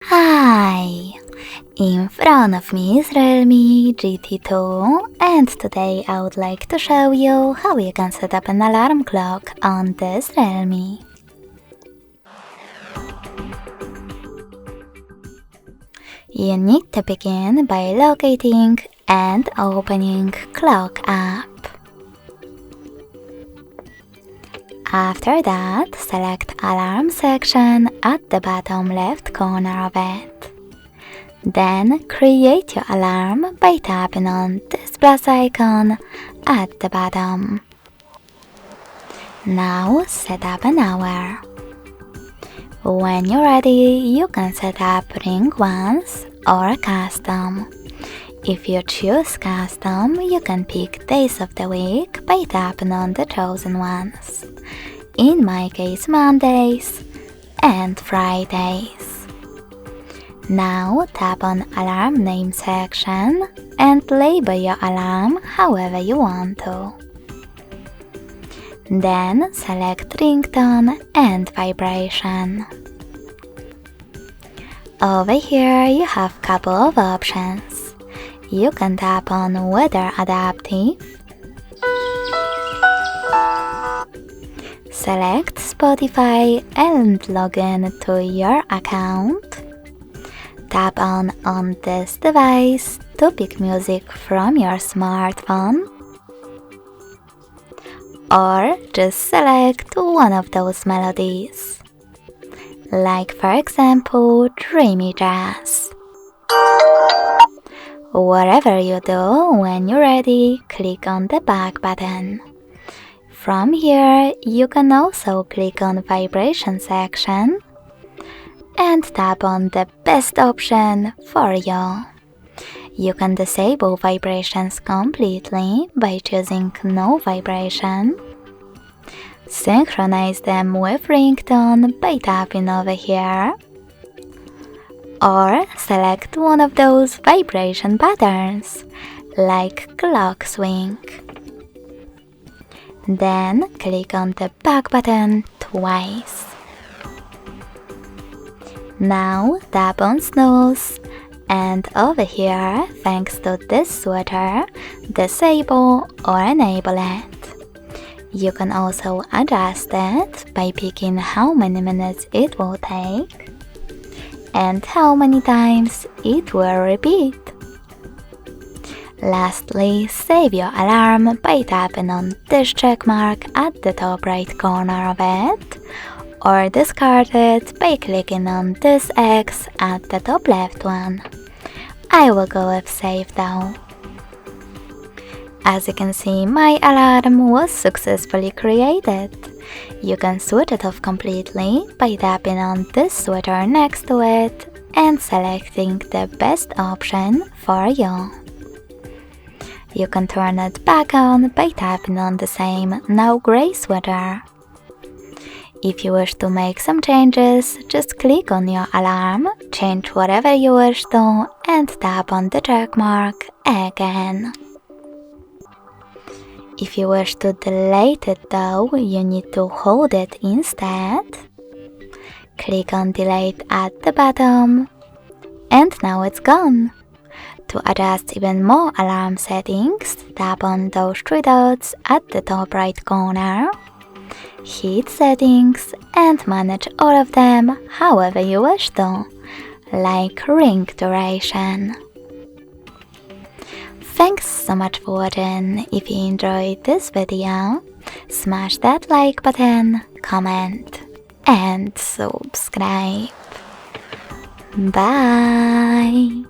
Hi! In front of me is Realme GT2 and today I would like to show you how you can set up an alarm clock on this Realme. You need to begin by locating and opening Clock app. After that, select Alarm section at the bottom left corner of it. Then create your alarm by tapping on this plus icon at the bottom. Now set up an hour. When you're ready, you can set up ring once or custom. If you choose custom, you can pick days of the week by tapping on the chosen ones. In my case, Mondays and Fridays. Now tap on Alarm Name section and label your alarm however you want to. Then select ringtone and vibration. Over here you have couple of options. You can tap on Weather Adaptive, select Spotify and log in to your account. Tap on this device to pick music from your smartphone, or just select one of those melodies, like for example Dreamy Jazz. Whatever you do, when you're ready, click on the back button. From here, you can also click on Vibration section and tap on the best option for you. You can disable vibrations completely by choosing No Vibration. Synchronize them with ringtone by tapping over here. Or select one of those vibration patterns, like clock swing. Then click on the back button twice. Now tap on snooze, and over here, thanks to this switcher, disable or enable it. You can also adjust it by picking how many minutes it will take and how many times it will repeat. Lastly, save your alarm by tapping on this check mark at the top right corner of it, or discard it by clicking on this X at the top left one. I will go with save though. As you can see, my alarm was successfully created. You can switch it off completely by tapping on this switcher next to it and selecting the best option for you. You can turn it back on by tapping on the same now gray switcher. If you wish to make some changes, just click on your alarm, change whatever you wish to, and tap on the check mark again. If you wish to delete it though, you need to hold it instead. Click on delete at the bottom, and now it's gone. To adjust even more alarm settings, tap on those three dots at the top right corner, hit settings, and manage all of them however you wish to, like ring duration. Thanks so much for watching. If you enjoyed this video, smash that like button, comment, and subscribe. Bye!